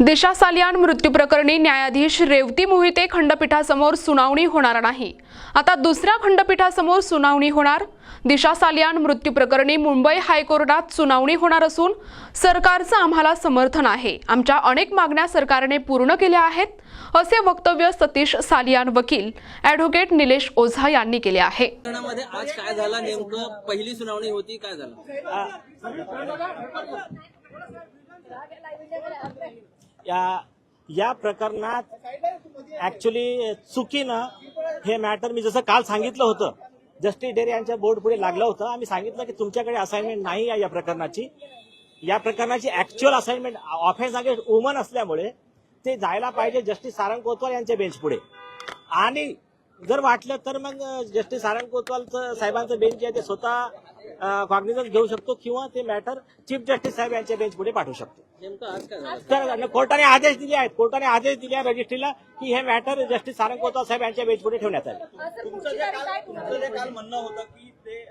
दिशा सालियान मृत्यू प्रकरणी न्यायाधीश रेवती मोहिते खंडपीठासमोर सुनावणी होणार नाही। आता दुसऱ्या खंडपीठासमोर सुनावणी होणार। दिशा सालियान मृत्यू प्रकरणी मुंबई हायकोर्टात सुनावणी होणार असून सरकारचं आम्हाला समर्थन आहे। आमच्या अनेक मागण्या सरकारने पूर्ण केल्या आहेत, असे वक्तव्य सतीश सालियान वकील ॲडव्होकेट निलेश ओझा यांनी केले आहे। आज काय झालं नेमकं? पहिली सुनावणी होती, काय झालं? या प्रकरणात ऍक्च्युली चुकीनं हे मॅटर मी जसं काल सांगितलं होतं, जस्टिस डेरे यांच्या बोर्ड पुढे लागलं होतं। आम्ही सांगितलं की तुमच्याकडे असाइनमेंट नाही आहे या प्रकरणाची actual assignment offence against woman असल्यामुळे ते जायला पाहिजे जस्टिस सारंग कोतवाल यांच्या बेंच पुढे। आणि जर वाटलं तर मग जस्टिस सारंग कोतवाल साहेबांचं बेंच आहे ते स्वतः कॉग्निझन्स घेऊ शकतो किंवा ते मॅटर चीफ जस्टिस साहेब यांच्या बेंच पुढे पाठवू शकतो। नेमकं आज काय झालं? तर कोर्टाने आदेश दिले आहेत, रजिस्ट्रीला की हे मॅटर जस्टिस सारंग कोतवाल साहेब यांच्या बेंच पुढे ठेवण्यात आले। तुमचं जे काल म्हणणं होतं की ते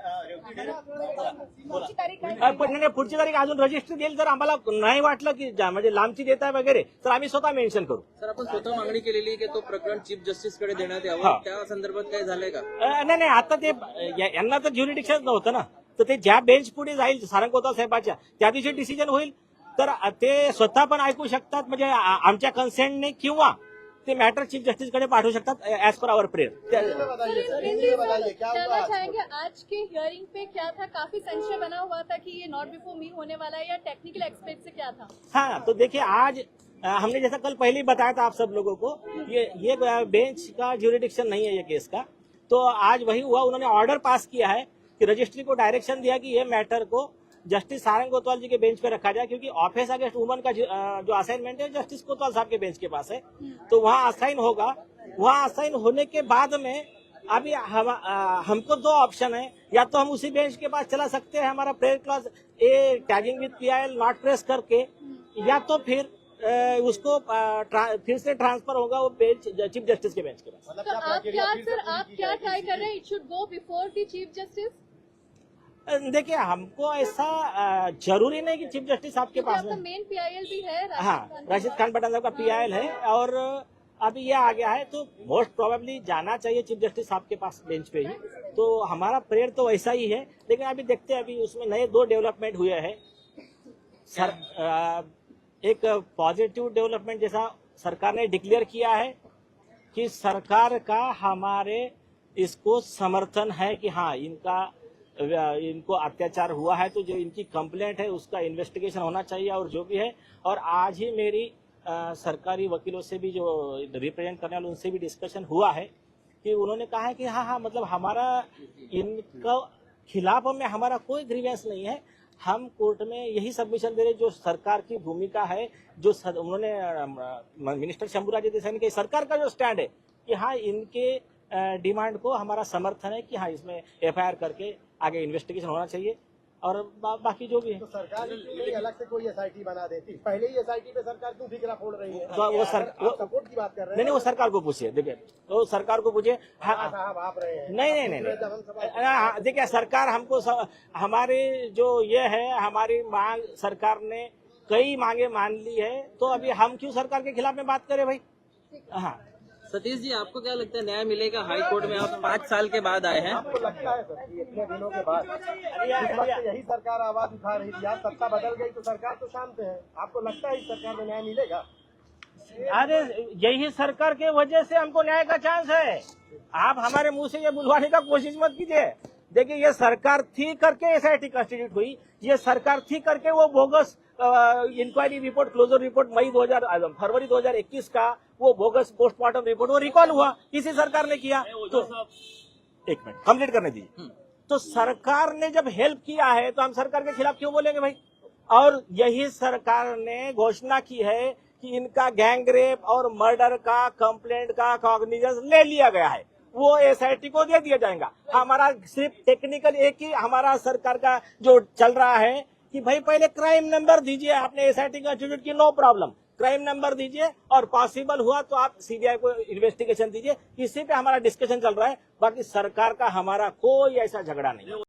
पुढची तारीख अजून रजिस्ट्री देईल। जर आम्हाला नाही वाटलं की म्हणजे लांबची देताय वगैरे तर आम्ही स्वतः मेन्शन करू। सर, आपण स्वतः मागणी केलेली की तो प्रकरण चीफ जस्टिस कडे देण्यात यावं, त्या संदर्भात काय झालंय का? नाही, आता ते यांना तर ज्युरिडिक्शन नव्हतं ना, तर ते ज्या बेंच पुढे जाईल सारंग कोतवाल साहेबाच्या त्या दिवशी डिसिजन होईल। तर ते स्वतः पण ऐकू शकतात म्हणजे आमच्या कन्सेंटने, किंवा ते मॅटर चीफ जस्टिस कडे पाठवू शकतात ऍज पर आवर प्रेयर। जानना चाहेंगे आज के हियरिंग पे क्या था? काफी संशय बना हुआ था कि ये नॉट बिफोर मी होने वाला है या टेक्निकल एक्सपेक्ट से क्या था? हाँ, तो देखिए आज हमने जैसा कल पहले ही बताया था आप सब लोगों को, ये बेंच का ज्यूरिडिक्शन नहीं है ये केस का। तो आज वही हुआ, उन्होंने ऑर्डर पास किया है कि रजिस्ट्री को डायरेक्शन दिया कि ये मैटर को जस्टिस सारंग कोतवाल जी के बेंच पे रखा जाए, क्योंकि ऑफेंस अगेंस्ट वुमन का जो असाइनमेंट है जस्टिस कोतवाल साहब के बेंच के पास है, तो वहाँ असाइन होगा। वहाँ असाइन होने के बाद में अभी हमको दो ऑप्शन है, या तो हम उसी बेंच के पास चला सकते हैं हमारा prayer clause A tagging with PIL not press करके, या तो फिर उसको फिर से ट्रांसफर होगा वो बेंच चीफ जस्टिस के बेंच के पास। तो आप क्या ट्राई कर रहे हैं? It should go before the chief justice? देखिए, हमको ऐसा जरूरी नहीं कि चीफ जस्टिस आपके पास में मेन PIL भी है। हाँ, राशिद खान पठान साहब का PIL है और अभी ये आ गया है, तो मोस्ट प्रोबेबली जाना चाहिए चीफ जस्टिस साहब के पास बेंच पे ही। तो हमारा प्रेयर तो वैसा ही है, लेकिन अभी देखते हैं, अभी उसमें नए 2 डेवलपमेंट हुए हैं। एक पॉजिटिव डेवलपमेंट जैसा सरकार ने डिक्लेयर किया है कि सरकार का हमारे इसको समर्थन है कि हाँ इनको अत्याचार हुआ है, तो जो इनकी कंप्लेंट है उसका इन्वेस्टिगेशन होना चाहिए और जो भी है। और आज ही मेरी सरकारी वकीलों से भी जो रिप्रेजेंट करने वाले उनसे भी डिस्कशन हुआ है कि उन्होंने कहा है कि हाँ मतलब हमारा इनका खिलाफ में हमारा कोई ग्रीवेंस नहीं है। हम कोर्ट में यही सबमिशन दे रहे जो सरकार की भूमिका है, जो उन्होंने मिनिस्टर शंभूराज देसाई की सरकार का जो स्टैंड है कि हाँ इनके डिमांड को हमारा समर्थन है कि हाँ इसमें FIR करके आगे इन्वेस्टिगेशन होना चाहिए और बाकी जो भी है। तो सरकार अलग से कोई SIT बना देती, पहले ही SIT पे सरकार क्यों फिक्रा फोड़ रही है? तो वो सपोर्ट की बात कर रहे हैं। नहीं, वो सरकार को पूछिए। देखिए, वो सरकार को पूछिए। साहब आप रहे हैं। नहीं, देखिए सरकार हमको हमारे जो ये है हमारी मांग सरकार ने कई मांगे मान ली है, तो अभी हम क्यों सरकार के खिलाफ में बात करें भाई? हाँ, सतीश जी, आपको क्या लगता है न्याय मिलेगा? हाई कोर्ट में आप 5 साल के बाद आए हैं, आपको लगता है सर कि इतने दिनों के बाद यही सरकार आवाज उठा रही थी, आज सत्ता बदल गई तो सरकार तो शांत है, आपको लगता है इस सरकार में न्याय मिलेगा? अरे यही सरकार के वजह से हमको न्याय का चांस है। आप हमारे मुंह से ये बुलवाने का कोशिश मत कीजिए। देखिए, ये सरकार थी करके SIT कंस्टिट्यूट हुई, ये सरकार थी करके वो bogus inquiry report, closure report फरवरी 2021 का वो बोगस पोस्टमार्टम रिपोर्ट वो रिकॉल हुआ, इसी सरकार ने किया। तो एक मिनट कंप्लीट करने दीजिए। तो सरकार ने जब हेल्प किया है तो हम सरकार के खिलाफ क्यों बोलेंगे भाई? और यही सरकार ने घोषणा की है कि इनका गैंगरेप और मर्डर का कंप्लेंट का कॉग्निजेंस ले लिया गया है, वो SIT को दे दिया जाएगा। हमारा सिर्फ टेक्निकल एक ही हमारा सरकार का जो चल रहा है कि भाई पहले क्राइम नंबर दीजिए, आपने SIT कंस्टिट्यूट की, नो प्रॉब्लम, क्राइम नंबर दीजिए और पॉसिबल हुआ तो आप CBI को इन्वेस्टिगेशन दीजिए। इसी पे हमारा डिस्कशन चल रहा है, बाकी सरकार का हमारा कोई ऐसा झगड़ा नहीं है।